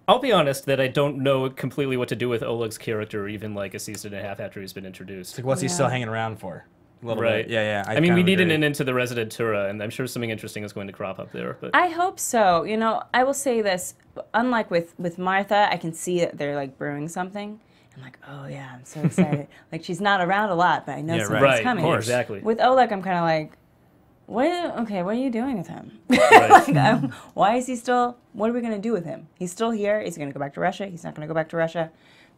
I'll be honest that I don't know completely what to do with Oleg's character, even like a season and a half after he's been introduced. like, what's he still Yeah. hanging around for? A little Right. bit. Yeah, yeah. I mean, we kind of need agree. an into the Residentura, and I'm sure something interesting is going to crop up there. But I hope so. You know, I will say this. Unlike with Martha, I can see that they're like brewing something. I'm like, oh yeah, I'm so excited. Like, she's not around a lot, but I know Yeah, right. something's right, coming. of course, exactly. With Oleg, I'm kind of like, what are you doing with him? Right. Like, why is he still, what are we going to do with him? He's still here. Is he going to go back to Russia? He's not going to go back to Russia.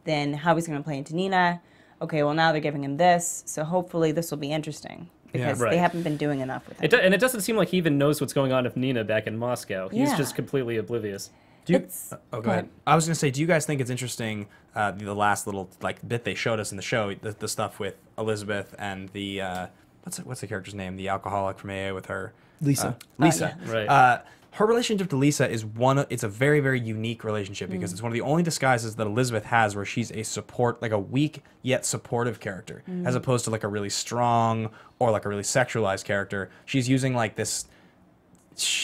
Then how is he going to play into Nina? Okay, well, now they're giving him this, so hopefully this will be interesting. Because right. they haven't been doing enough with him. and it doesn't seem like he even knows what's going on with Nina back in Moscow. He's Yeah. just completely oblivious. Do you, It's- oh, go ahead. I was gonna say, do you guys think it's interesting the last little like bit they showed us in the show, the stuff with Elizabeth and the what's the character's name, the alcoholic from AA with her Lisa. Lisa. yeah. Right. Her relationship to Lisa is it's a very, very unique relationship because it's one of the only disguises that Elizabeth has where she's like a weak yet supportive character, as opposed to like a really strong or like a really sexualized character. She's using like this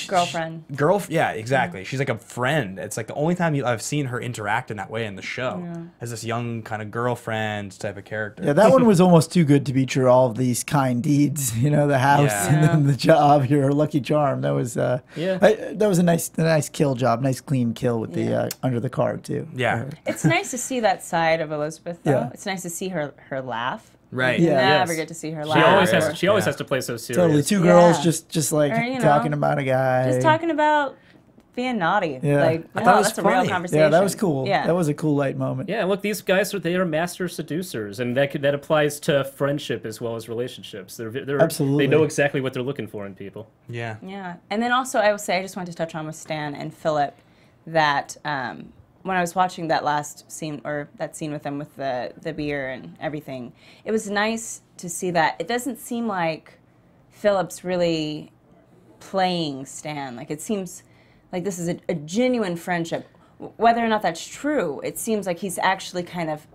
Girlfriend. Yeah, exactly. She's like a friend. It's like the only time I've seen her interact in that way in the show, as this young kind of girlfriend type of character. Yeah, that one was almost too good to be true. All of these kind deeds, you know, the house Yeah. and then the job, your lucky charm. That was that was a nice kill job, nice clean kill with the under the car too. Yeah. It's nice to see that side of Elizabeth, though. Yeah. It's nice to see her laugh. Right. You Yeah. never Yes. get to see her She laugh. always Yeah. has. She always Yeah. has to play so serious. Totally, two girls Yeah. just like Or, you know, talking about a guy. Just talking about being naughty. Yeah. Like, I no, thought it was that's a real funny. conversation. Yeah, that was cool. Yeah. That was a cool light moment. Yeah, look, these guys they are master seducers, and that applies to friendship as well as relationships. They're Absolutely. They know exactly what they're looking for in people. Yeah. Yeah. And then also, I will say, I just wanted to touch on with Stan and Philip that when I was watching that last scene, or that scene with them with the beer and everything, it was nice to see that it doesn't seem like Philip's really playing Stan. Like, it seems like this is a genuine friendship. Whether or not that's true, it seems like he's actually kind of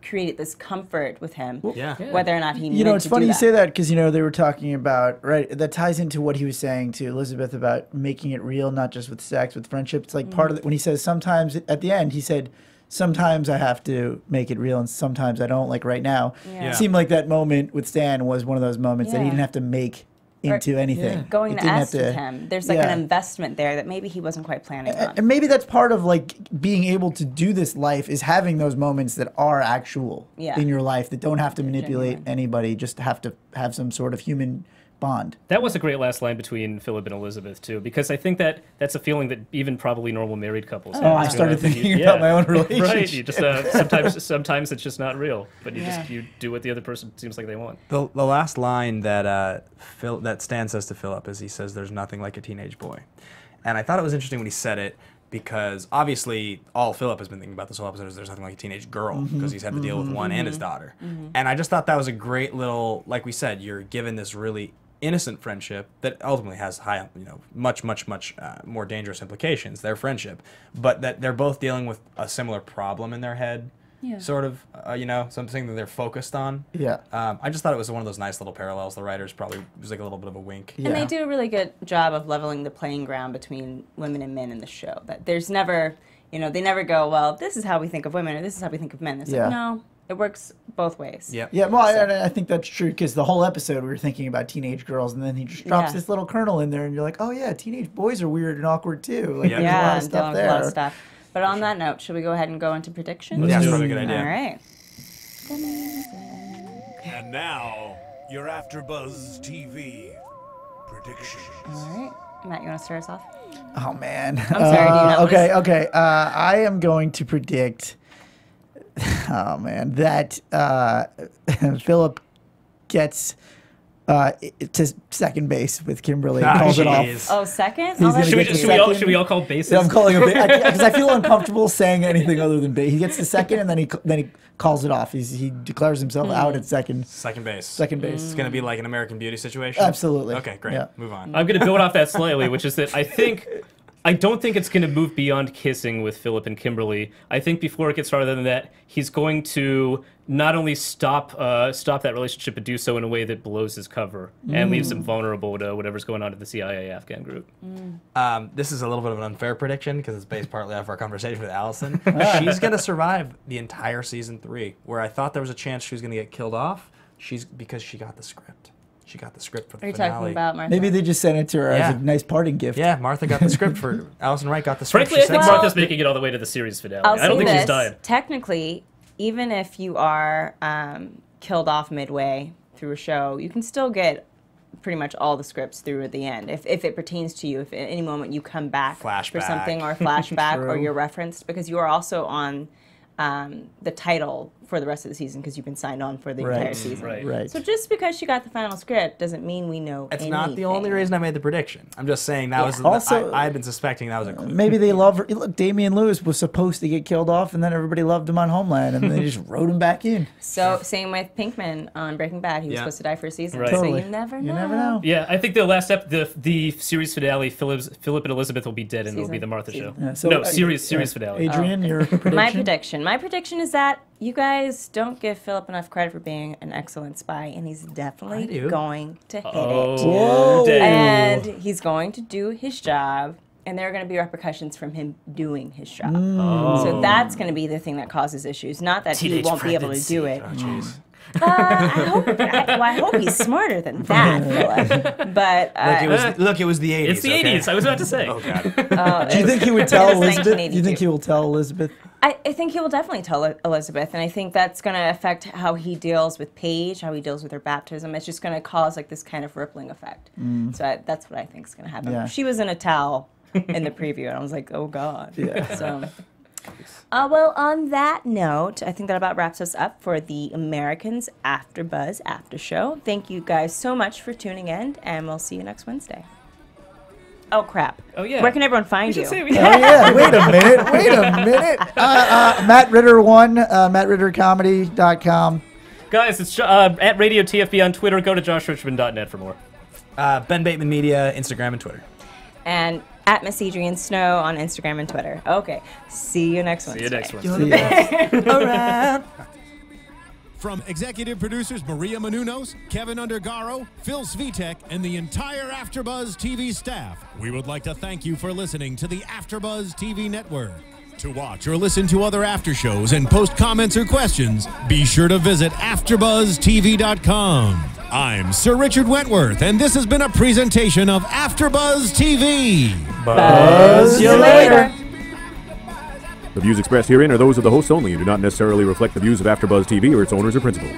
created this comfort with him. Yeah. Whether or not he You know, meant it's to funny do you say that because, you know, they were talking about, right, that ties into what he was saying to Elizabeth about making it real, not just with sex, with friendship. It's like part of it. When he says sometimes, at the end, he said, sometimes I have to make it real and sometimes I don't, like right now. Yeah. It seemed like that moment with Stan was one of those moments that he Yeah. didn't have to make into anything. Going It to didn't have ask with him. There's like yeah. an investment there that maybe he wasn't quite planning on. And maybe that's part of like being able to do this life is having those moments that are actual Yeah. in your life that don't have to manipulate Genuine. anybody, just have to have some sort of human bond. That was a great last line between Philip and Elizabeth too, because I think that that's a feeling that even probably normal married couples have. I started thinking about my own relationship. Right, you just sometimes it's just not real, but you do what the other person seems like they want. The last line that that Stan says to Philip is he says, "There's nothing like a teenage boy," and I thought it was interesting when he said it. Because obviously, all Philip has been thinking about this whole episode is there's nothing like a teenage girl, because he's had to deal with one and his daughter. And I just thought that was a great little, like we said, you're given this really innocent friendship that ultimately has much more dangerous implications. Their friendship, but that they're both dealing with a similar problem in their head. Yeah. Sort of, something that they're focused on. Yeah. I just thought it was one of those nice little parallels. The writers probably was like a little bit of a wink. Yeah. And they do a really good job of leveling the playing ground between women and men in the show. That there's never, they never go, well, this is how we think of women or this is how we think of men. It's like, no, it works both ways. Yeah. Yeah. Well, I think that's true because the whole episode we were thinking about teenage girls, and then he just drops this little kernel in there, and you're like, oh yeah, teenage boys are weird and awkward too. Like, there's a lot of stuff there. A lot of stuff. But on that note, should we go ahead and go into predictions? Yeah, that's probably a good idea. All right. And now, your AfterBuzz TV predictions. All right. Matt, you want to start us off? Oh, man. I'm sorry, do you not Okay. I am going to predict, that Philip gets to second base with Kimberly. Calls it off. Oh, second? Should we all call bases? Yeah, I'm calling it because I feel uncomfortable saying anything other than base. He gets to second and then he calls it off. He declares himself out at second. Second base. Second base. It's going to be like an American Beauty situation? Absolutely. Okay, great. Yeah. Move on. I'm going to build off that slightly, which is that I don't think it's going to move beyond kissing with Philip and Kimberly. I think before it gets farther than that, he's going to not only stop that relationship, but do so in a way that blows his cover and leaves him vulnerable to whatever's going on at the CIA Afghan group. This is a little bit of an unfair prediction because it's based partly off our conversation with Allison. She's going to survive the entire season 3, where I thought there was a chance she was going to get killed off. Because she got the script. She got the script for the finale. Are you talking about Martha? Maybe they just sent it to her as a nice parting gift. Yeah, Martha got the script for Alison Wright got the script. Frankly, I think Martha's making it all the way to the series finale. I don't think she's dying. Technically, even if you are killed off midway through a show, you can still get pretty much all the scripts through at the end. If it pertains to you, if at any moment you come back for something or flashback or you're referenced, because you are also on the title for the rest of the season because you've been signed on for the entire season. Right. So just because she got the final script doesn't mean we know It's anything. not the only reason I made the prediction. I'm just saying that was also I had been suspecting that was a clue. Maybe they love her. Look, Damian Lewis was supposed to get killed off, and then everybody loved him on Homeland, and they just wrote him back in. So same with Pinkman on Breaking Bad. He was supposed to die for a season. Right. So Totally. you never know. You never know. Yeah, I think the last the series finale, Philip and Elizabeth will be dead, and it'll be the Martha show. Yeah, so, no, series finale. Adrian, your prediction? My prediction is that you guys don't give Philip enough credit for being an excellent spy, and he's definitely going to hit it. Whoa. And he's going to do his job, and there are going to be repercussions from him doing his job. So that's going to be the thing that causes issues, not that he won't be able to do it. Oh, jeez. I hope he's smarter than that, Philip. But it was the 80s. It's the 80s. I was about to say. Oh God. Do you think he would tell Elizabeth? Do you think he will tell Elizabeth? I think he will definitely tell Elizabeth, and I think that's going to affect how he deals with Paige, how he deals with her baptism. It's just going to cause like this kind of rippling effect. So that's what I think is going to happen. Yeah. She was in a towel in the preview, and I was like, oh God. Yeah. So. Well, on that note, I think that about wraps us up for the Americans AfterBuzz After Show. Thank you guys so much for tuning in, and we'll see you next Wednesday. Oh, crap. Oh, yeah. Where can everyone find you? Oh, yeah. Wait a minute. Matt Ritter 1, MattRitterComedy.com. Guys, it's at Radio TFB on Twitter. Go to joshrichmond.net for more. Ben Bateman Media, Instagram and Twitter. And at Miss Adrian Snow on Instagram and Twitter. Okay. See you next Wednesday. See you next Wednesday. All right. From executive producers Maria Menounos, Kevin Undergaro, Phil Svitek, and the entire AfterBuzz TV staff, we would like to thank you for listening to the AfterBuzz TV network. To watch or listen to other after shows and post comments or questions, be sure to visit AfterBuzzTV.com. I'm Sir Richard Wentworth, and this has been a presentation of AfterBuzz TV. Buzz you later. The views expressed herein are those of the hosts only and do not necessarily reflect the views of AfterBuzz TV or its owners or principals.